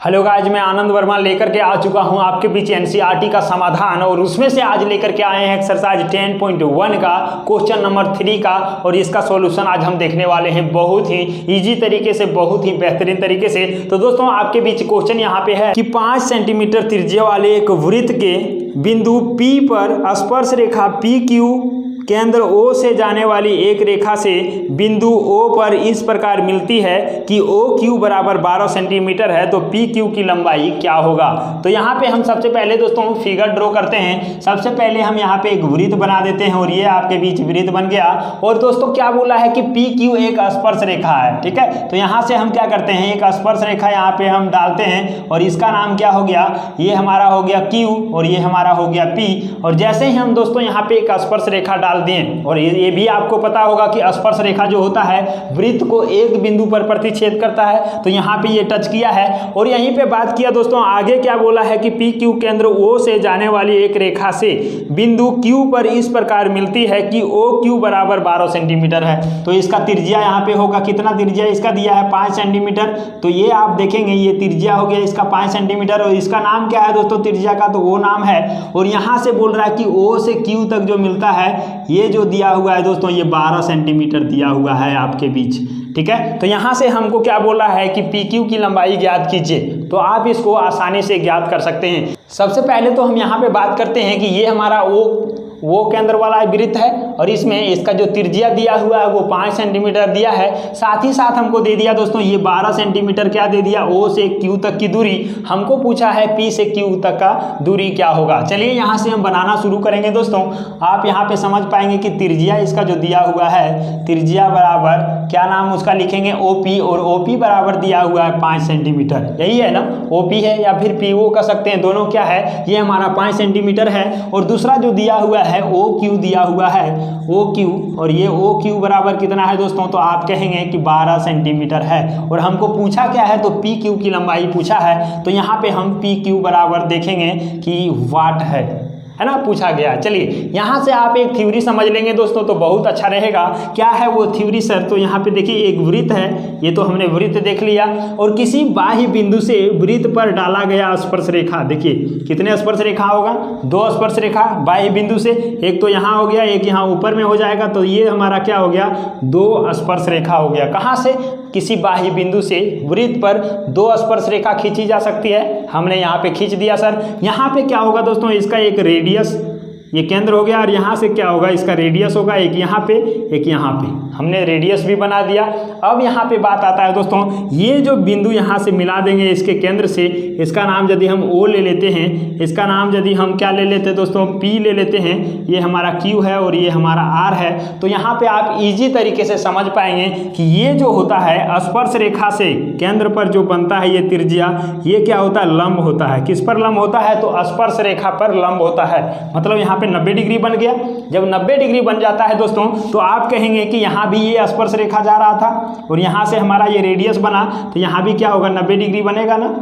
Hello guys, मैं आनंद वर्मा लेकर के आ चुका हूं आपके बीच एनसीईआरटी का समाधान। और उसमें से आज लेकर के आए हैं एक्सरसाइज 10.1 का क्वेश्चन नंबर 3 का। और इसका सॉल्यूशन आज हम देखने वाले हैं बहुत ही इजी तरीके से, बहुत ही बेहतरीन तरीके से। तो दोस्तों आपके बीच क्वेश्चन यहाँ पे है कि 5 सेंटीमीटर त्रिज्या वाले एक वृत्त के बिंदु P पर स्पर्श रेखा PQ केंद्र O से जाने वाली एक रेखा से बिंदु O पर इस प्रकार मिलती है कि OQ बराबर 12 सेंटीमीटर है, तो PQ की लंबाई क्या होगा। तो यहाँ पे हम सबसे पहले दोस्तों फिगर ड्रॉ करते हैं। सबसे पहले हम यहाँ पे एक वृत्त बना देते हैं और ये आपके बीच वृत्त बन गया। और दोस्तों क्या बोला है कि PQ एक स्पर्श रेखा है, ठीक है। तो यहाँ से हम क्या करते हैं, एक स्पर्श रेखा यहाँ पे हम डालते हैं और इसका नाम क्या हो गया, ये हमारा हो गया Q और ये हमारा हो गया P। और जैसे ही हम दोस्तों यहाँ पे एक स्पर्श रेखा डाल दें, और ये भी आपको पता होगा कि स्पर्श रेखा जो होता है वृत्त को एक बिंदु पर प्रतिच्छेद करता है, तो यहाँ पे ये टच किया है। और यहीं पे बात किया दोस्तों, आगे क्या बोला है कि PQ केंद्र O से जाने वाली एक रेखा से बिंदु Q पर इस प्रकार मिलती है कि OQ बराबर 12 सेंटीमीटर है। तो इसका त्रिज्या यहाँ पे होगा, कितना त्रिज्या इसका दिया है 5 सेंटीमीटर। तो ये आप देखेंगे ये त्रिज्या हो गया इसका 5 सेंटीमीटर। और इसका नाम क्या है दोस्तों त्रिज्या का, तो वो नाम है। और यहाँ से बोल रहा है कि O से Q तक जो मिलता है ये जो दिया हुआ है दोस्तों, ये 12 सेंटीमीटर दिया हुआ है आपके बीच, ठीक है। तो यहाँ से हमको क्या बोला है कि PQ की लंबाई ज्ञात कीजिए। तो आप इसको आसानी से ज्ञात कर सकते हैं। सबसे पहले तो हम यहाँ पे बात करते हैं कि ये हमारा वो केंद्र वाला वृत्त है और इसमें इसका जो त्रिज्या दिया हुआ है वो 5 सेंटीमीटर दिया है। साथ ही साथ हमको दे दिया दोस्तों ये 12 सेंटीमीटर क्या दे दिया, O से Q तक की दूरी। हमको पूछा है P से Q तक का दूरी क्या होगा। चलिए यहाँ से हम बनाना शुरू करेंगे दोस्तों। आप यहाँ पे समझ पाएंगे कि त्रिज्या इसका जो दिया हुआ है, त्रिज्या बराबर क्या नाम उसका लिखेंगे OP, और OP बराबर दिया हुआ है 5 सेंटीमीटर, यही है ना, OP है या फिर PO कह सकते हैं, दोनों क्या है, ये हमारा 5 सेंटीमीटर है। और दूसरा जो दिया हुआ है OQ दिया हुआ है OQ, और ये OQ बराबर कितना है दोस्तों, तो आप कहेंगे कि 12 सेंटीमीटर है। और हमको पूछा क्या है, तो PQ की लंबाई पूछा है। तो यहाँ पे हम PQ बराबर देखेंगे कि वाट है ना, पूछा गया। चलिए यहाँ से आप एक थ्योरी समझ लेंगे दोस्तों तो बहुत अच्छा रहेगा। क्या है वो थ्योरी सर, तो यहाँ पे देखिए एक वृत्त है, ये तो हमने वृत्त देख लिया। और किसी बाह्य बिंदु से वृत्त पर डाला गया स्पर्श रेखा, देखिए कितने स्पर्श रेखा होगा, 2 स्पर्श रेखा बाह्य बिंदु से, एक तो यहाँ हो गया, एक यहाँ ऊपर में हो जाएगा। तो ये हमारा क्या हो गया, 2 स्पर्श रेखा हो गया। कहाँ से, किसी बाह्य बिंदु से वृत्त पर 2 स्पर्श रेखा खींची जा सकती है। हमने यहाँ पे खींच दिया सर। यहाँ पे क्या होगा दोस्तों, इसका एक रेडियस, ये केंद्र हो गया, और यहाँ से क्या होगा, इसका रेडियस होगा, एक यहाँ पे एक यहाँ पे, हमने रेडियस भी बना दिया। अब यहाँ पे बात आता है दोस्तों, ये जो बिंदु यहाँ से मिला देंगे इसके केंद्र से, इसका नाम यदि हम O ले लेते हैं, इसका नाम यदि हम क्या ले लेते हैं दोस्तों, P ले लेते हैं, ये हमारा Q है और ये हमारा R है। तो यहाँ पे आप इजी तरीके से समझ पाएंगे कि ये जो होता है स्पर्श रेखा से केंद्र पर जो बनता है ये त्रिज्या, ये क्या होता है, लंब होता है। किस पर लंब होता है, तो स्पर्श रेखा पर लंब होता है। मतलब यहाँ पे 90 डिग्री बन गया। जब 90 डिग्री बन जाता है दोस्तों, तो आप कहेंगे कि यहाँ भी ये स्पर्श रेखा जा रहा था और यहाँ से हमारा ये रेडियस बना, तो यहाँ भी क्या होगा, 90 डिग्री बनेगा ना,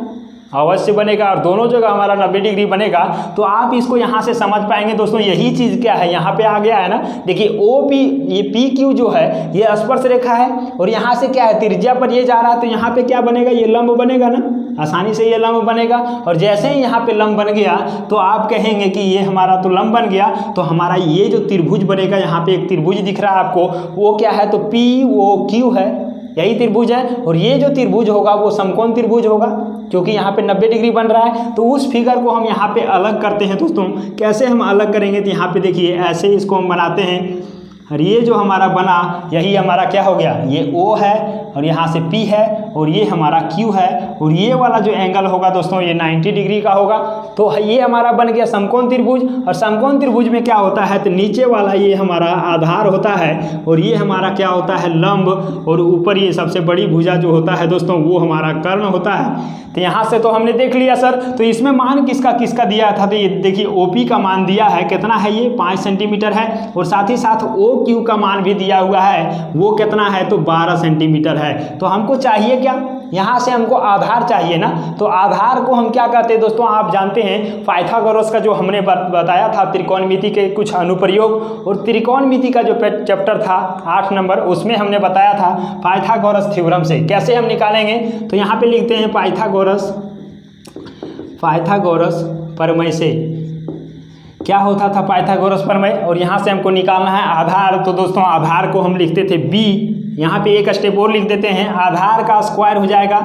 अवश्य बनेगा। और दोनों जगह हमारा 90 डिग्री बनेगा। तो आप इसको यहाँ से समझ पाएंगे दोस्तों, यही चीज़ क्या है, यहाँ पे आ गया है ना। देखिए OP, ये PQ जो है ये स्पर्श रेखा है और यहाँ से क्या है, त्रिज्या पर ये जा रहा है, तो यहाँ पे क्या बनेगा, ये लंब बनेगा ना, आसानी से ये लंब बनेगा। और जैसे ही यहाँ पे लंब बन गया तो आप कहेंगे कि ये हमारा तो लंब बन गया। तो हमारा ये जो त्रिभुज बनेगा, यहाँ पे एक त्रिभुज दिख रहा है आपको, वो क्या है, तो POQ है, यही त्रिभुज है। और ये जो त्रिभुज होगा वो समकोण त्रिभुज होगा, क्योंकि यहाँ पे 90 डिग्री बन रहा है। तो उस फिगर को हम यहाँ पे अलग करते हैं दोस्तों। कैसे हम अलग करेंगे, तो यहाँ पे देखिए ऐसे इसको हम बनाते हैं। और ये जो हमारा बना, यही हमारा क्या हो गया, ये O है और यहाँ से P है और ये हमारा Q है। और ये वाला जो एंगल होगा दोस्तों ये 90 डिग्री का होगा। तो ये हमारा बन गया समकोण त्रिभुज। और समकोण त्रिभुज में क्या होता है, तो नीचे वाला ये हमारा आधार होता है और ये हमारा क्या होता है, लंब। और ऊपर ये सबसे बड़ी भुजा जो होता है दोस्तों वो हमारा कर्ण होता है। तो यहाँ से तो हमने देख लिया सर। तो इसमें मान किसका किसका दिया था, तो ये देखिए OP का मान दिया है, कितना है, ये 5 सेंटीमीटर है। और साथ ही साथ OQ का मान भी दिया हुआ है, वो कितना है, तो 12 सेंटीमीटर है। तो हमको चाहिए क्या, यहाँ से हमको आधार चाहिए ना। तो आधार को हम क्या कहते हैं दोस्तों, आप जानते हैं पाइथागोरस का जो हमने बताया था त्रिकोणमिति के कुछ अनुप्रयोग, और त्रिकोणमिति का जो चैप्टर था 8 नंबर, उसमें हमने बताया था पाइथागोरस थ्योरम से कैसे हम निकालेंगे। तो यहाँ पे लिखते हैं पाइथागोरस पाइथागोरस प्रमेय से। क्या होता था पाइथागोरस प्रमेय, और यहाँ से हमको निकालना है आधार। तो दोस्तों आधार को हम लिखते थे b, यहाँ पे एक स्टेप और लिख देते हैं, आधार का स्क्वायर हो जाएगा,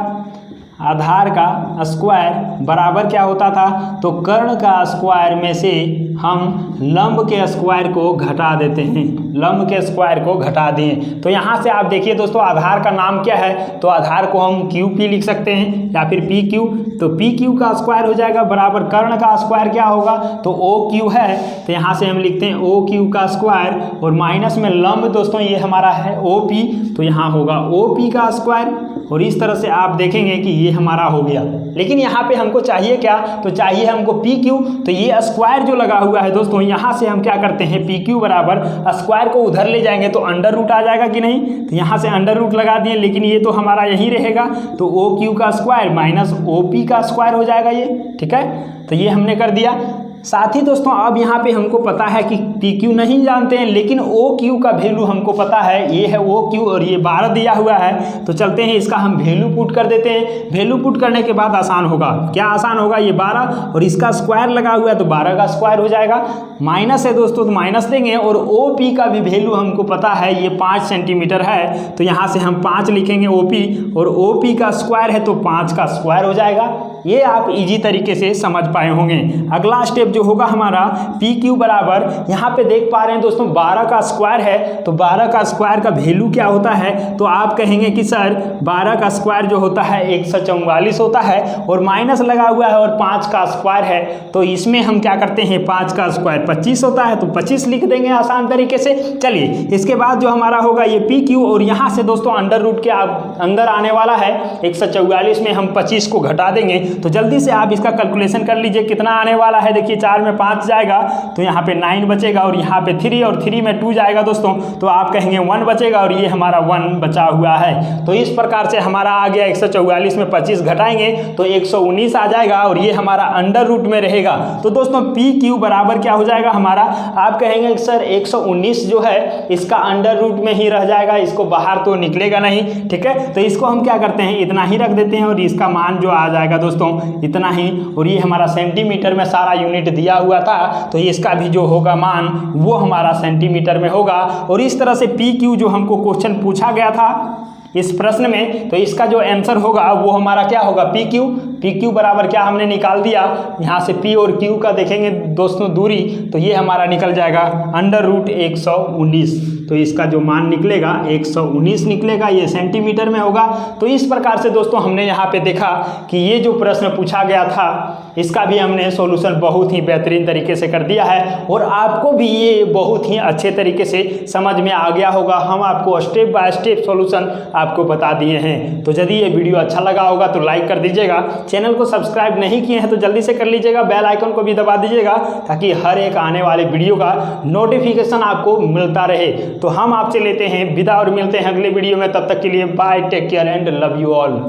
आधार का स्क्वायर बराबर क्या होता था, तो कर्ण का स्क्वायर में से हम लंब के स्क्वायर को घटा देते हैं, लंब के स्क्वायर को घटा दिए। तो यहाँ से आप देखिए दोस्तों आधार का नाम क्या है, तो आधार को हम क्यू पी लिख सकते हैं या फिर पी क्यू। तो पी क्यू का स्क्वायर हो जाएगा बराबर कर्ण का स्क्वायर क्या होगा, तो ओ क्यू है, तो यहाँ से हम लिखते हैं ओ क्यू का स्क्वायर, और माइनस में लंब दोस्तों ये हमारा है ओ पी, तो यहाँ होगा ओ पी का स्क्वायर। और इस तरह से आप देखेंगे कि ये हमारा हो गया। लेकिन यहाँ पे हमको चाहिए क्या, तो चाहिए हमको पी क्यू। तो ये स्क्वायर जो लगा हुआ है दोस्तों, यहाँ से हम क्या करते हैं, पी क्यू बराबर स्क्वायर को उधर ले जाएंगे तो अंडर रूट आ जाएगा कि नहीं, तो यहाँ से अंडर रूट लगा दिए, लेकिन ये तो हमारा यही रहेगा, तो ओ क्यू का स्क्वायर माइनस ओ पी का स्क्वायर हो जाएगा ये, ठीक है। तो ये हमने कर दिया। साथ ही दोस्तों अब यहाँ पे हमको पता है कि पी क्यू नहीं जानते हैं, लेकिन ओ क्यू का वैल्यू हमको पता है, ये है ओ क्यू और ये 12 दिया हुआ है। तो चलते हैं इसका हम वैल्यू पुट कर देते हैं। वैल्यू पुट करने के बाद आसान होगा, क्या आसान होगा, ये 12 और इसका स्क्वायर लगा हुआ है तो 12 का स्क्वायर हो जाएगा। माइनस है दोस्तों तो माइनस देंगे, और ओ पी का भी वैल्यू हमको पता है, ये 5 सेंटीमीटर है, तो यहाँ से हम 5 लिखेंगे ओ पी, और ओ पी का स्क्वायर है तो 5 का स्क्वायर हो जाएगा। ये आप इजी तरीके से समझ पाए होंगे। अगला स्टेप जो होगा हमारा पी क्यू बराबर, यहाँ पे देख पा रहे हैं दोस्तों 12 का स्क्वायर है, तो 12 का स्क्वायर का वैल्यू क्या होता है, तो आप कहेंगे कि सर 12 का स्क्वायर जो होता है 144 होता है, और माइनस लगा हुआ है और 5 का स्क्वायर है, तो इसमें हम क्या करते हैं 5 का स्क्वायर 25 होता है, तो 25 लिख देंगे आसान तरीके से। चलिए इसके बाद जो हमारा होगा ये पी क्यू, और यहाँ से दोस्तों अंडर रूट के अंदर आने वाला है 144 में हम 25 को घटा देंगे, तो जल्दी से आप इसका कैलकुलेशन कर लीजिए कितना आने वाला है। देखिए 4 में 5 जाएगा तो यहाँ पे 9 बचेगा, और यहाँ पे 3 और 3 में 2 जाएगा दोस्तों, तो आप कहेंगे 1 बचेगा, और ये हमारा 1 बचा हुआ है। तो इस प्रकार से हमारा आ गया 144 में 25 घटाएंगे तो 119 आ जाएगा, और ये हमारा अंडर रूट में रहेगा। तो दोस्तों पी क्यू बराबर क्या हो जाएगा हमारा, आप कहेंगे सर 119 जो है इसका अंडर रूट में ही रह जाएगा, इसको बाहर तो निकलेगा नहीं, ठीक है। तो इसको हम क्या करते हैं, इतना ही रख देते हैं, और इसका मान जो आ जाएगा दोस्तों इतना ही, और ये हमारा सेंटीमीटर में सारा यूनिट दिया हुआ था, तो इसका भी जो होगा मान वो हमारा सेंटीमीटर में होगा। और इस तरह से पी क्यू जो हमको क्वेश्चन पूछा गया था इस प्रश्न में, तो इसका जो आंसर होगा वो हमारा क्या होगा, पी क्यू। पी क्यू बराबर क्या हमने निकाल दिया, यहाँ से पी और क्यू का देखेंगे दोस्तों दूरी, तो ये हमारा निकल जाएगा अंडर रूट 119, तो इसका जो मान निकलेगा 119 निकलेगा, ये सेंटीमीटर में होगा। तो इस प्रकार से दोस्तों हमने यहाँ पे देखा कि ये जो प्रश्न पूछा गया था इसका भी हमने सॉल्यूशन बहुत ही बेहतरीन तरीके से कर दिया है, और आपको भी ये बहुत ही अच्छे तरीके से समझ में आ गया होगा। हम आपको स्टेप बाय स्टेप सॉल्यूशन आपको बता दिए हैं। तो यदि ये वीडियो अच्छा लगा होगा तो लाइक कर दीजिएगा, चैनल को सब्सक्राइब नहीं किए हैं तो जल्दी से कर लीजिएगा, बेल आइकन को भी दबा दीजिएगा ताकि हर एक आने वाले वीडियो का नोटिफिकेशन आपको मिलता रहे। तो हम आपसे लेते हैं विदा और मिलते हैं अगले वीडियो में, तब तक के लिए bye, take care and love you all.